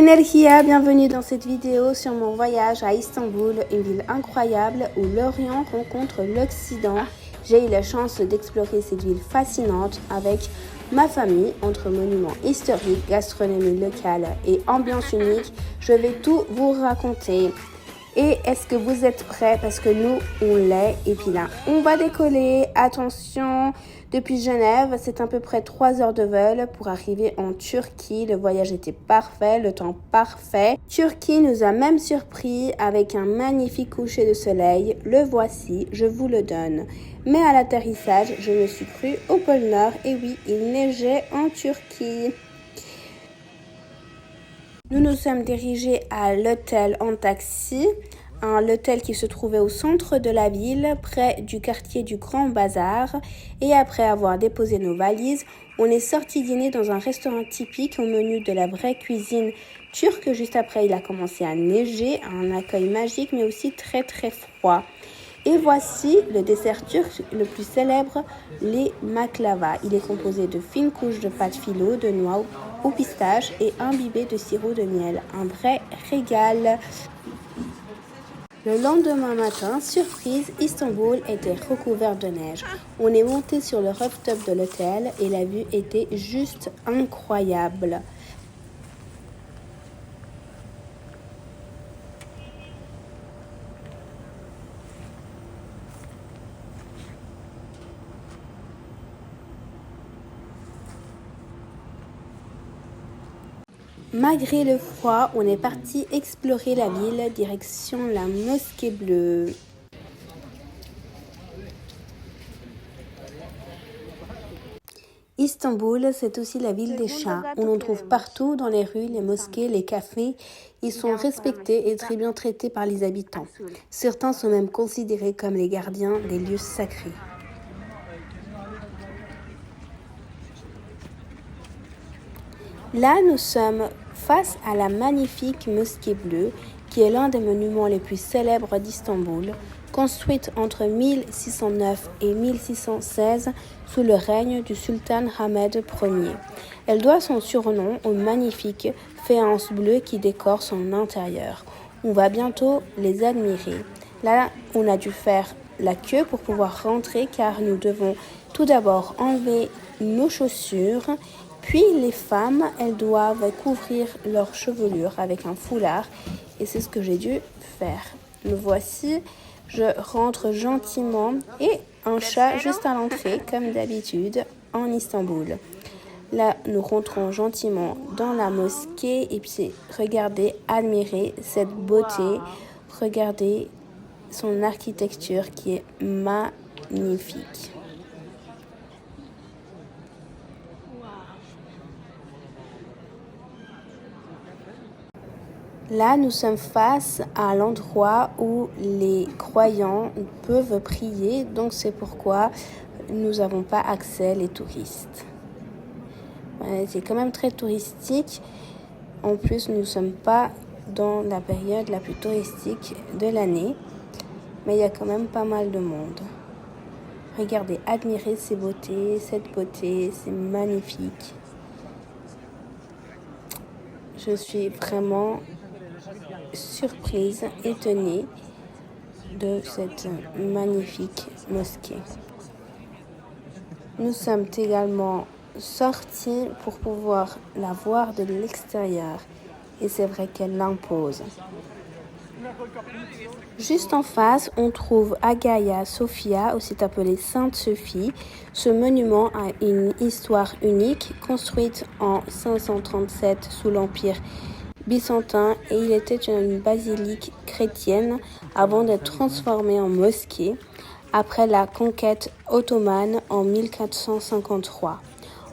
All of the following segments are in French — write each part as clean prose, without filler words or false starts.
Energia, bienvenue dans cette vidéo sur mon voyage à Istanbul, une ville incroyable où l'Orient rencontre l'Occident. J'ai eu la chance d'explorer cette ville fascinante avec ma famille, entre monuments historiques, gastronomie locale et ambiance unique. Je vais tout vous raconter. Et est-ce que vous êtes prêts? Parce que nous, on l'est. Et puis là, on va décoller. Attention, depuis Genève, c'est à peu près 3 heures de vol pour arriver en Turquie. Le voyage était parfait, le temps parfait. Turquie nous a même surpris avec un magnifique coucher de soleil. Le voici, je vous le donne. Mais à l'atterrissage, je me suis crue au pôle Nord. Et oui, il neigeait en Turquie. Nous nous sommes dirigés à l'hôtel en taxi, l'hôtel qui se trouvait au centre de la ville, près du quartier du Grand Bazar. Et après avoir déposé nos valises, on est sorti dîner dans un restaurant typique au menu de la vraie cuisine turque. Juste après, il a commencé à neiger, un accueil magique mais aussi très très froid. Et voici le dessert turc le plus célèbre, les baklava. Il est composé de fines couches de pâte filo, de noix au pistache et imbibé de sirop de miel. Un vrai régal. Le lendemain matin, surprise, Istanbul était recouvert de neige. On est monté sur le rooftop de l'hôtel et la vue était juste incroyable. Malgré le froid, on est parti explorer la ville, direction la Mosquée Bleue. Istanbul, c'est aussi la ville des chats. On en trouve partout dans les rues, les mosquées, les cafés. Ils sont respectés et très bien traités par les habitants. Certains sont même considérés comme les gardiens des lieux sacrés. Là, nous sommes face à la magnifique Mosquée Bleue, qui est l'un des monuments les plus célèbres d'Istanbul, construite entre 1609 et 1616 sous le règne du sultan Ahmed Ier. Elle doit son surnom aux magnifiques faïences bleues qui décorent son intérieur. On va bientôt les admirer. Là, on a dû faire la queue pour pouvoir rentrer car nous devons tout d'abord enlever nos chaussures. Puis les femmes, elles doivent couvrir leur chevelure avec un foulard et c'est ce que j'ai dû faire. Me voici, je rentre gentiment et un chat juste à l'entrée comme d'habitude en Istanbul. Là, nous rentrons gentiment dans la mosquée et puis regardez, admirez cette beauté, regardez son architecture qui est magnifique. Là, nous sommes face à l'endroit où les croyants peuvent prier, donc c'est pourquoi nous n'avons pas accès, les touristes. C'est quand même très touristique. En plus, nous ne sommes pas dans la période la plus touristique de l'année, mais il y a quand même pas mal de monde. Regardez, admirez ces beautés, cette beauté, c'est magnifique. Je suis vraiment surprise, étonnée de cette magnifique mosquée. Nous sommes également sortis pour pouvoir la voir de l'extérieur et c'est vrai qu'elle l'impose. Juste en face, on trouve Hagia Sophia, aussi appelée Sainte Sophie. Ce monument a une histoire unique, construite en 537 sous l'Empire byzantin et il était une basilique chrétienne avant d'être transformé en mosquée après la conquête ottomane en 1453.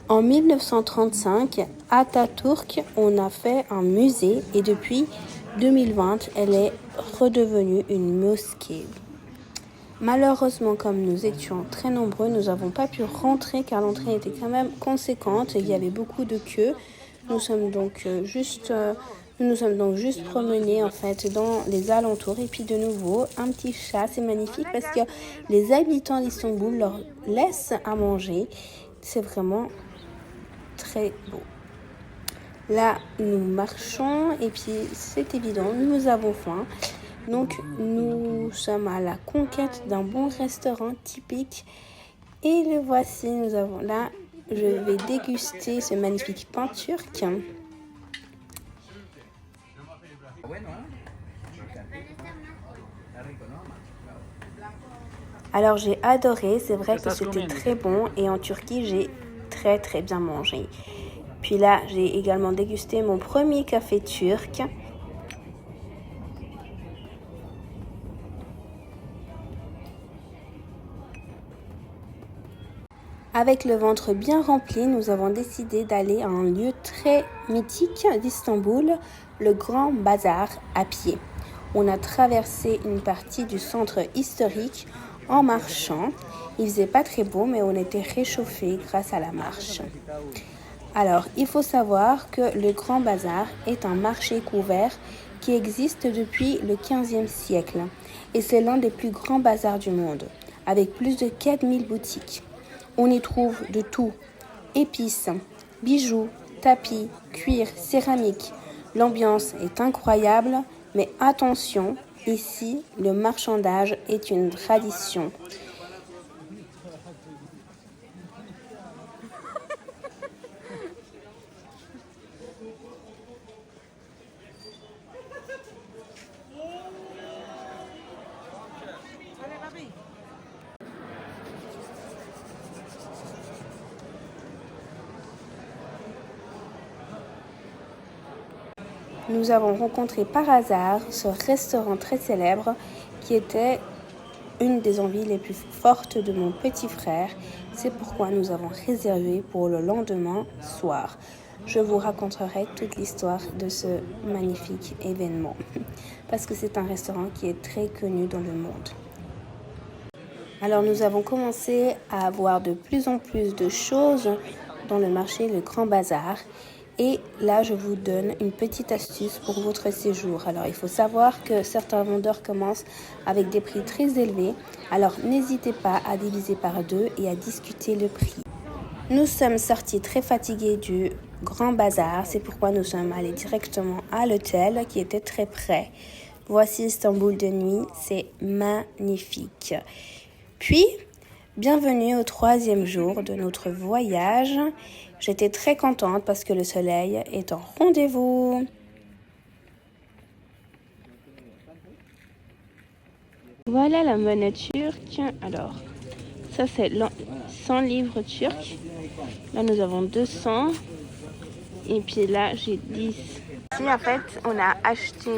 En 1935, à Atatürk, on a fait un musée et depuis 2020, elle est redevenue une mosquée. Malheureusement, comme nous étions très nombreux, nous n'avons pas pu rentrer car l'entrée était quand même conséquente et il y avait beaucoup de queues. Nous sommes donc juste promenés en fait dans les alentours et puis de nouveau un petit chat, c'est magnifique parce que les habitants d'Istanbul leur laissent à manger, c'est vraiment très beau. Là, nous marchons et puis c'est évident, nous avons faim. Donc, nous sommes à la conquête d'un bon restaurant typique. Et le voici, nous avons là, je vais déguster ce magnifique pain turc. Alors j'ai adoré, c'est vrai que c'était très bon et en Turquie j'ai très bien mangé. Puis là j'ai également dégusté mon premier café turc. Avec le ventre bien rempli, nous avons décidé d'aller à un lieu très mythique d'Istanbul, le Grand Bazar à pied. On a traversé une partie du centre historique en marchant. Il faisait pas très beau, mais on était réchauffés grâce à la marche. Alors, il faut savoir que le Grand Bazar est un marché couvert qui existe depuis le 15e siècle. Et c'est l'un des plus grands bazars du monde, avec plus de 4000 boutiques. On y trouve de tout, épices, bijoux, tapis, cuir, céramique. L'ambiance est incroyable, mais attention, ici, le marchandage est une tradition. Nous avons rencontré par hasard ce restaurant très célèbre qui était une des envies les plus fortes de mon petit frère. C'est pourquoi nous avons réservé pour le lendemain soir. Je vous raconterai toute l'histoire de ce magnifique événement parce que c'est un restaurant qui est très connu dans le monde. Alors nous avons commencé à avoir de plus en plus de choses dans le marché Le Grand Bazar. Et là, je vous donne une petite astuce pour votre séjour. Alors, il faut savoir que certains vendeurs commencent avec des prix très élevés. Alors, n'hésitez pas à diviser par 2 et à discuter le prix. Nous sommes sortis très fatigués du Grand Bazar. C'est pourquoi nous sommes allés directement à l'hôtel qui était très près. Voici Istanbul de nuit. C'est magnifique. Puis, bienvenue au 3e jour de notre voyage. J'étais très contente parce que le soleil est en rendez-vous. Voilà la monnaie turque. Alors, ça c'est 100 livres turcs. Là, nous avons 200. Et puis là, j'ai 10. Ici, en fait, on a acheté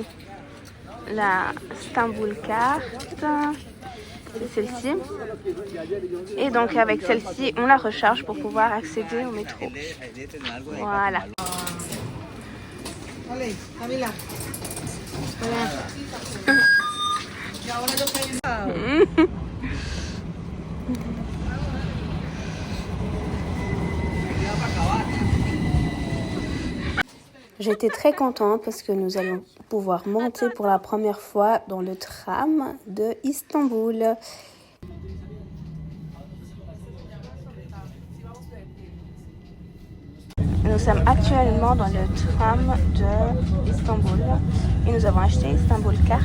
la Istanbul Card. C'est celle-ci. Et donc avec celle-ci, on la recharge pour pouvoir accéder au métro. Voilà. J'étais très contente parce que nous allons pouvoir monter pour la première fois dans le tram de Istanbul. Nous sommes actuellement dans le tram de Istanbul et nous avons acheté Istanbul Card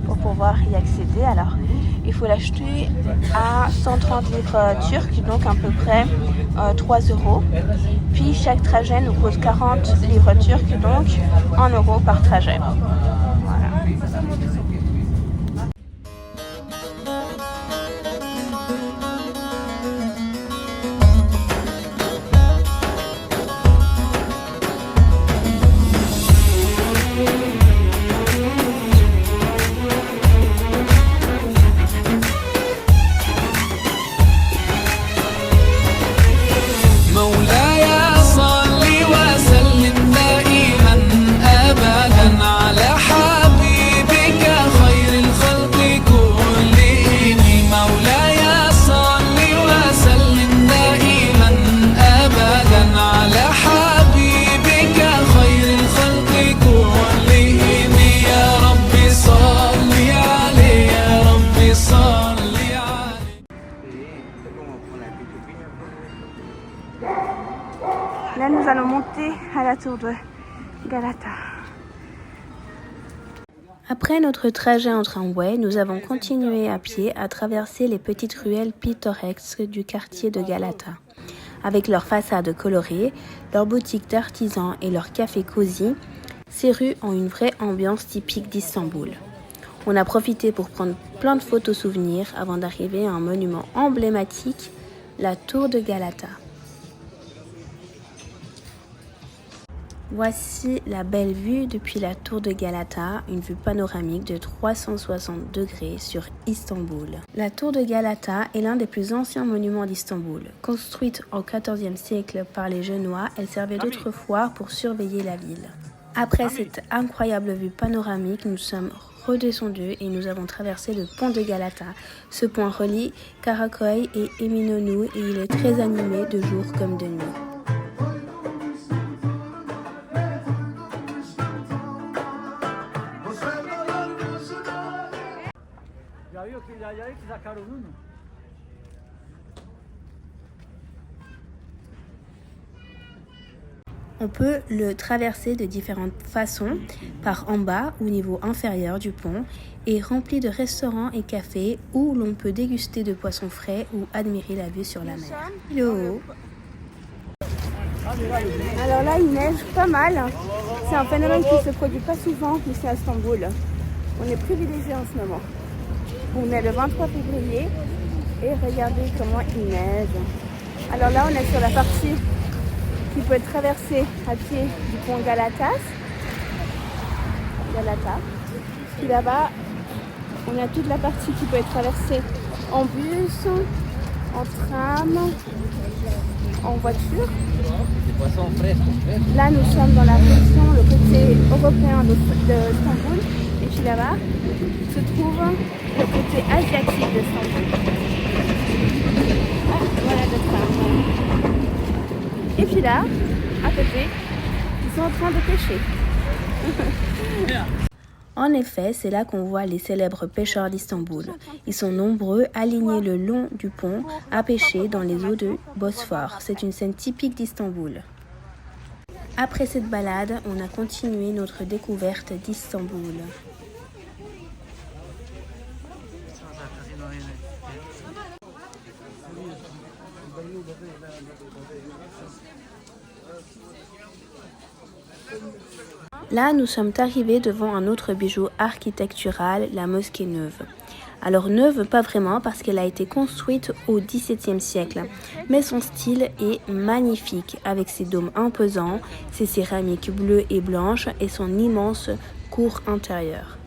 pour pouvoir y accéder. Alors, il faut l'acheter à 130 livres turcs, donc à peu près 3 euros. Puis chaque trajet nous coûte 40 livres turcs, donc 1 euro par trajet. Voilà. مولاي صل وسلم دائما أبدا على حبيبك tour de Galata. Après notre trajet en tramway, nous avons continué à pied à traverser les petites ruelles pittoresques du quartier de Galata. Avec leurs façades colorées, leurs boutiques d'artisans et leurs cafés cosy, ces rues ont une vraie ambiance typique d'Istanbul. On a profité pour prendre plein de photos souvenirs avant d'arriver à un monument emblématique, la tour de Galata. Voici la belle vue depuis la tour de Galata, une vue panoramique de 360 degrés sur Istanbul. La tour de Galata est l'un des plus anciens monuments d'Istanbul. Construite au XIVe siècle par les Génois, elle servait d'autrefois pour surveiller la ville. Après cette incroyable vue panoramique, nous sommes redescendus et nous avons traversé le pont de Galata. Ce pont relie Karaköy et Eminönü et il est très animé de jour comme de nuit. On peut le traverser de différentes façons, par en bas ou niveau inférieur du pont, et rempli de restaurants et cafés où l'on peut déguster de poissons frais ou admirer la vue sur la mer. Hello. Alors là, il neige pas mal. C'est un phénomène qui se produit pas souvent ici à Istanbul. On est privilégié en ce moment. On est le 23 février et regardez comment il neige. Alors là, on est sur la partie qui peut être traversée à pied du pont Galata. Puis là-bas, on a toute la partie qui peut être traversée en bus, en tram, en voiture. Là, nous sommes dans la section, le côté européen de Istanbul. Et puis là-bas se trouve le côté asiatique d'Istanbul. Ah, voilà le tram. Et puis là, à côté, ils sont en train de pêcher. En effet, c'est là qu'on voit les célèbres pêcheurs d'Istanbul. Ils sont nombreux, alignés le long du pont, à pêcher dans les eaux du Bosphore. C'est une scène typique d'Istanbul. Après cette balade, on a continué notre découverte d'Istanbul. Là, nous sommes arrivés devant un autre bijou architectural, la mosquée neuve. Alors neuve, pas vraiment, parce qu'elle a été construite au XVIIe siècle, mais son style est magnifique, avec ses dômes imposants, ses céramiques bleues et blanches et son immense cour intérieure.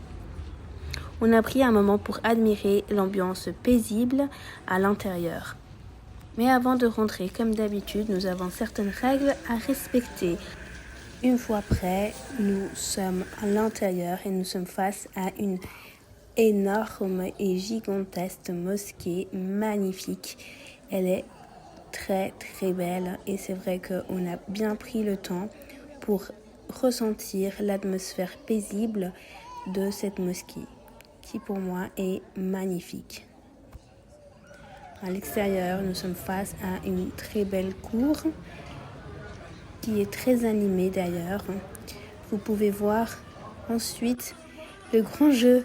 On a pris un moment pour admirer l'ambiance paisible à l'intérieur. Mais avant de rentrer, comme d'habitude, nous avons certaines règles à respecter. Une fois prêts, nous sommes à l'intérieur et nous sommes face à une énorme et gigantesque mosquée magnifique. Elle est très très belle et c'est vrai qu'on a bien pris le temps pour ressentir l'atmosphère paisible de cette mosquée qui pour moi est magnifique. À l'extérieur, nous sommes face à une très belle cour qui est très animée d'ailleurs. Vous pouvez voir ensuite le grand jeu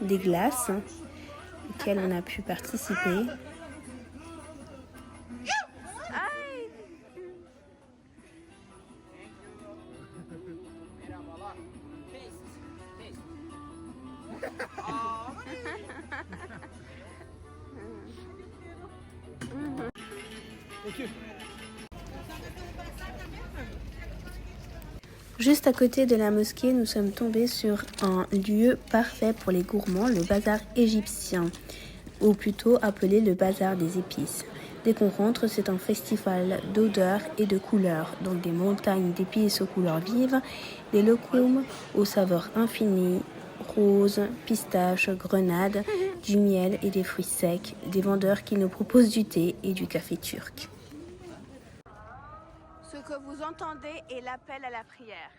des glaces auquel on a pu participer. Juste à côté de la mosquée, nous sommes tombés sur un lieu parfait pour les gourmands, le bazar égyptien, ou plutôt appelé le bazar des épices. Dès qu'on rentre, c'est un festival d'odeurs et de couleurs, donc des montagnes d'épices aux couleurs vives, des lokoums aux saveurs infinies, roses, pistaches, grenades, du miel et des fruits secs, des vendeurs qui nous proposent du thé et du café turc. Ce que vous entendez est l'appel à la prière.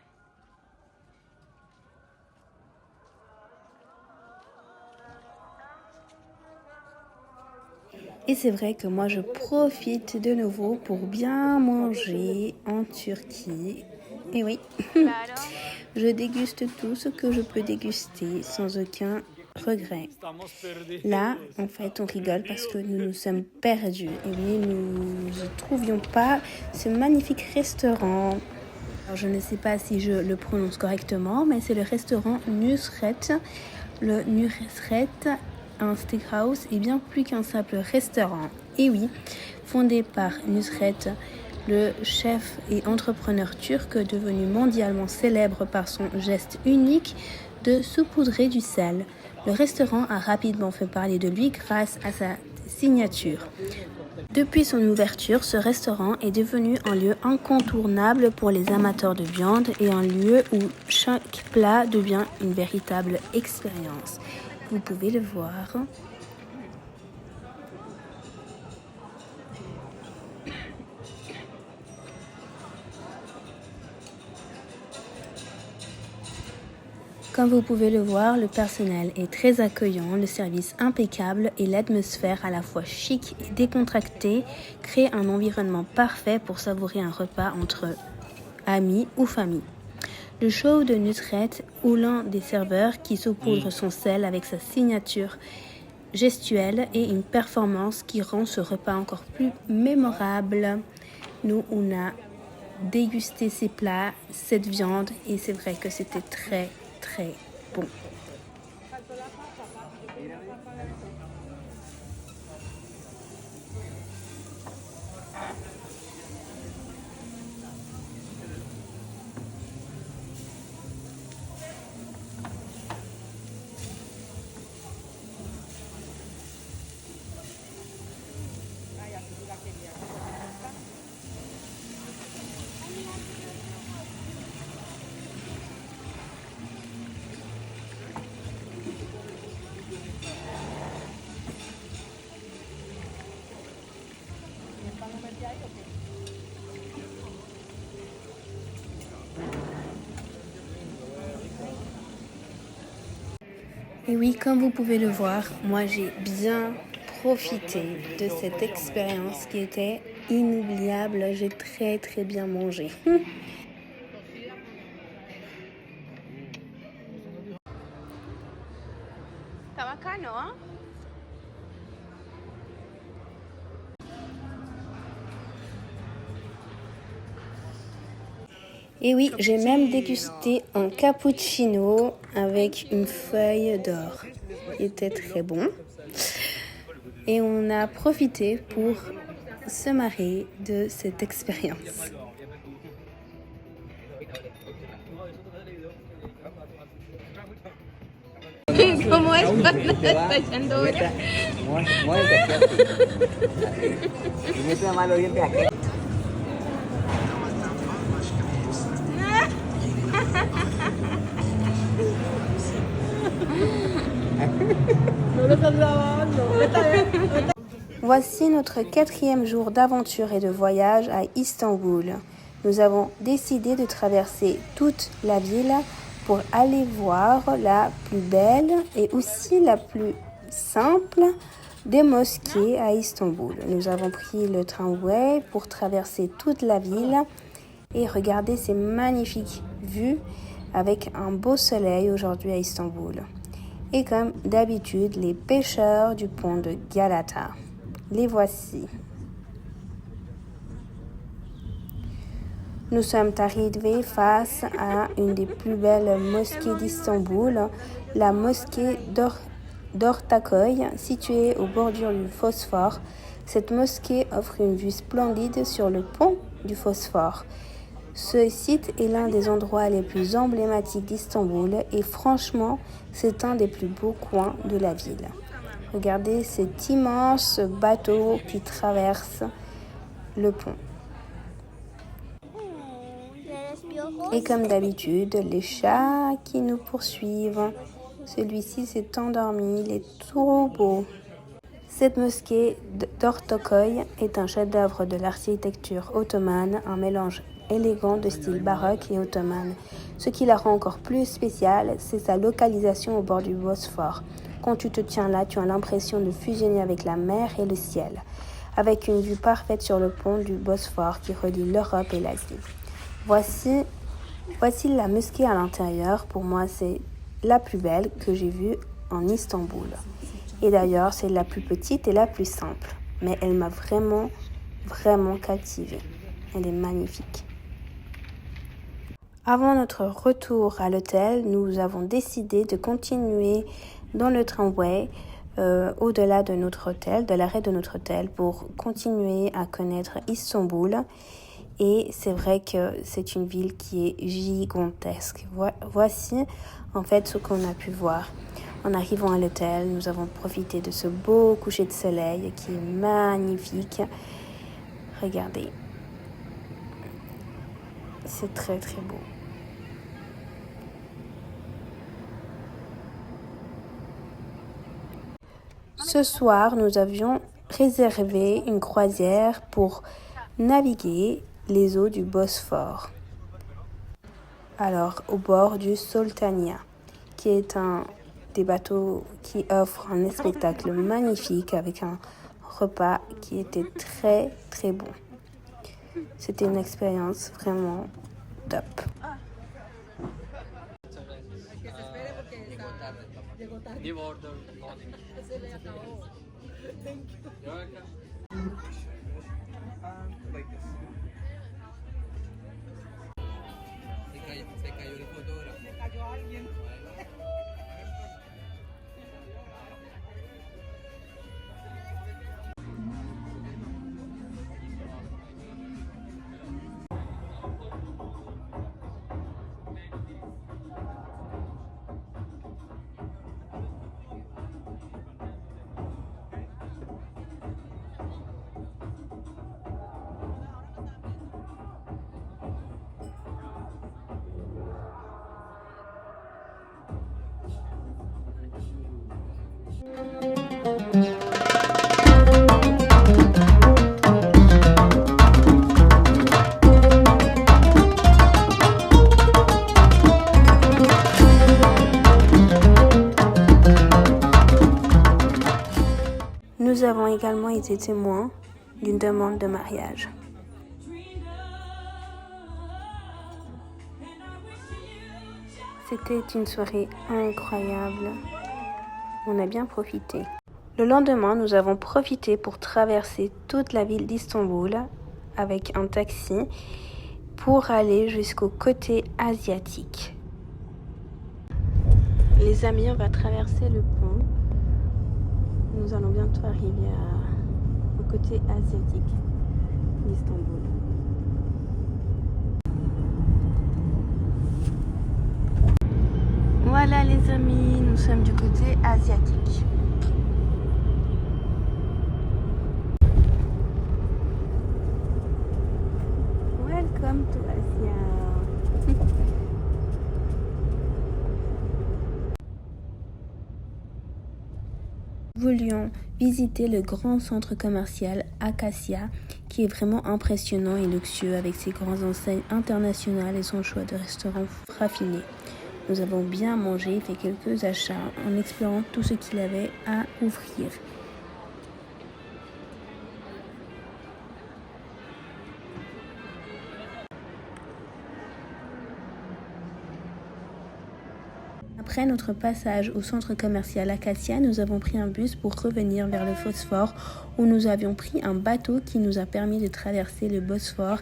Et c'est vrai que moi je profite de nouveau pour bien manger en Turquie Et oui, je déguste tout ce que je peux déguster sans aucun regret. Là, en fait, on rigole parce que nous nous sommes perdus. Et oui, nous ne trouvions pas ce magnifique restaurant. Alors, je ne sais pas si je le prononce correctement, mais c'est le restaurant Nusret. Le Nusret, un steakhouse, est bien plus qu'un simple restaurant. Et oui, fondé par Nusret, le chef et entrepreneur turc devenu mondialement célèbre par son geste unique de saupoudrer du sel. Le restaurant a rapidement fait parler de lui grâce à sa signature. Depuis son ouverture, ce restaurant est devenu un lieu incontournable pour les amateurs de viande et un lieu où chaque plat devient une véritable expérience. Vous pouvez le voir. Comme vous pouvez le voir, le personnel est très accueillant, le service impeccable et l'atmosphère à la fois chic et décontractée crée un environnement parfait pour savourer un repas entre amis ou famille. Le show de Nusret, où l'un des serveurs qui saupoudre son sel avec sa signature gestuelle et une performance qui rend ce repas encore plus mémorable. Nous, on a dégusté ces plats, cette viande et c'est vrai que c'était très bon. Et oui, comme vous pouvez le voir, moi j'ai bien profité de cette expérience qui était inoubliable. J'ai très bien mangé. Et oui, j'ai même dégusté un cappuccino avec une feuille d'or. Il était très bon. Et on a profité pour se marrer de cette expérience. ¿Cómo es cuando está echando hora? Voici notre 4e jour d'aventure et de voyage à Istanbul. Nous avons décidé de traverser toute la ville pour aller voir la plus belle et aussi la plus simple des mosquées à Istanbul. Nous avons pris le tramway pour traverser toute la ville et regarder ces magnifiques vues avec un beau soleil aujourd'hui à Istanbul. Et comme d'habitude, les pêcheurs du pont de Galata. Les voici. Nous sommes arrivés face à une des plus belles mosquées d'Istanbul, la mosquée d'Ortaköy, située au bordure du Bosphore. Cette mosquée offre une vue splendide sur le pont du Bosphore. Ce site est l'un des endroits les plus emblématiques d'Istanbul et franchement, c'est un des plus beaux coins de la ville. Regardez cet immense bateau qui traverse le pont. Et comme d'habitude, les chats qui nous poursuivent. Celui-ci s'est endormi, il est trop beau. Cette mosquée d'Ortaköy est un chef-d'œuvre de l'architecture ottomane, un mélange élégant de style baroque et ottoman. Ce qui la rend encore plus spéciale, c'est sa localisation au bord du Bosphore. Quand tu te tiens là, tu as l'impression de fusionner avec la mer et le ciel, avec une vue parfaite sur le pont du Bosphore qui relie l'Europe et l'Asie. Voici Voici la mosquée à l'intérieur. Pour moi, c'est la plus belle que j'ai vue en Istanbul. Et d'ailleurs, c'est la plus petite et la plus simple. Mais elle m'a vraiment, vraiment captivée. Elle est magnifique. Avant notre retour à l'hôtel, nous avons décidé de continuer dans le tramway au-delà de notre hôtel, de l'arrêt de notre hôtel, pour continuer à connaître Istanbul. Et c'est vrai que c'est une ville qui est gigantesque. Voici en fait ce qu'on a pu voir. En arrivant à l'hôtel, nous avons profité de ce beau coucher de soleil qui est magnifique. Regardez. C'est très très beau. Ce soir, nous avions réservé une croisière pour naviguer les eaux du Bosphore. Alors, au bord du Sultania, qui est un des bateaux qui offre un spectacle magnifique avec un repas qui était très très bon. C'était une expérience vraiment top. Nous avons également été témoins d'une demande de mariage. C'était une soirée incroyable. On a bien profité. Le lendemain, nous avons profité pour traverser toute la ville d'Istanbul avec un taxi pour aller jusqu'au côté asiatique. Les amis, on va traverser le pont. Nous allons bientôt arriver au côté asiatique d'Istanbul. Voilà les amis, nous sommes du côté asiatique. Welcome to Asia. Nous voulions visiter le grand centre commercial Acacia, qui est vraiment impressionnant et luxueux avec ses grandes enseignes internationales et son choix de restaurants raffinés. Nous avons bien mangé et fait quelques achats en explorant tout ce qu'il avait à offrir. Après notre passage au centre commercial Acacia, nous avons pris un bus pour revenir vers le Bosphore où nous avions pris un bateau qui nous a permis de traverser le Bosphore.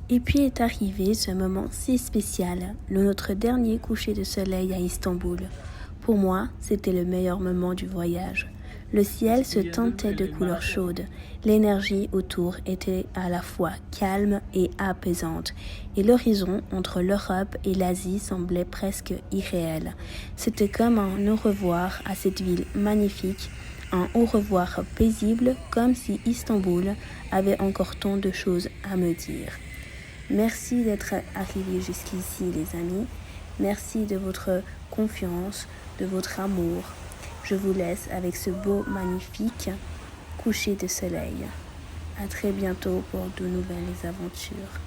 Et puis est arrivé ce moment si spécial, notre dernier coucher de soleil à Istanbul. Pour moi, c'était le meilleur moment du voyage. Le ciel se teintait de couleurs chaudes. L'énergie autour était à la fois calme et apaisante, et l'horizon entre l'Europe et l'Asie semblait presque irréel. C'était comme un au revoir à cette ville magnifique, un au revoir paisible, comme si Istanbul avait encore tant de choses à me dire. Merci d'être arrivés jusqu'ici, les amis. Merci de votre confiance, de votre amour. Je vous laisse avec ce beau, magnifique coucher de soleil. À très bientôt pour de nouvelles aventures.